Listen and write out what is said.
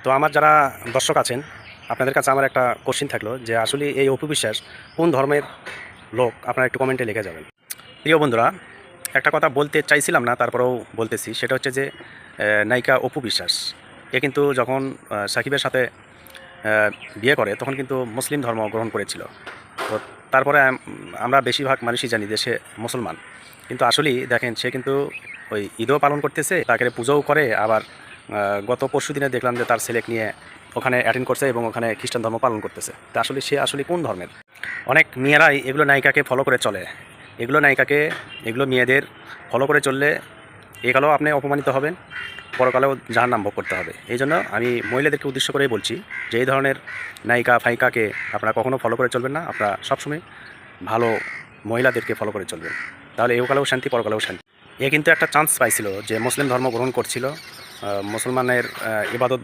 তো আমার যারা দর্শক আছেন, আপনাদের কাছে আমার একটা কোশ্চিন থাকলো যে আসলে এই অপু বিশ্বাস কোন ধর্মের লোক, আপনারা একটু কমেন্টে লিখে যাবেন। প্রিয় বন্ধুরা, একটা কথা বলতে চাইছিলাম না, তারপরেও বলতেছি। সেটা হচ্ছে যে নায়িকা অপু বিশ্বাস এ কিন্তু যখন সাকিবের সাথে বিয়ে করে তখন কিন্তু মুসলিম ধর্ম গ্রহণ করেছিল। তো তারপরে আমরা বেশিরভাগ মানুষই জানি যে সে মুসলমান, কিন্তু আসলেই দেখেন সে কিন্তু ওই ঈদও পালন করতেছে, তাকে পুজোও করে। আবার গত পরশু দিনে দেখলাম যে তার ছেলেকে নিয়ে ওখানে অ্যাটেন্ড করছে এবং ওখানে খ্রিস্টান ধর্ম পালন করতেছে। তা আসলে সে আসলে কোন ধর্মের? অনেক মেয়েরাই এগুলো নায়িকাকে ফলো করে চলে। এগুলো মেয়েদের ফলো করে চললে একালেও আপনি অপমানিত হবেন, পরকালেও জাহান্নাম ভোগ করতে হবে। এই জন্য আমি মহিলাদেরকে উদ্দেশ্য করেই বলছি যে এই ধরনের নায়িকা ফাইকাকে আপনারা কখনো ফলো করে চলবেন না। আপনারা সবসময় ভালো মহিলাদেরকে ফলো করে চলবেন, তাহলে একালেও শান্তি, পরকালেও শান্তি। এ কিন্তু একটা চান্স পাইছিল যে মুসলিম ধর্ম গ্রহণ করছিল, মুসলমানের ইবাদত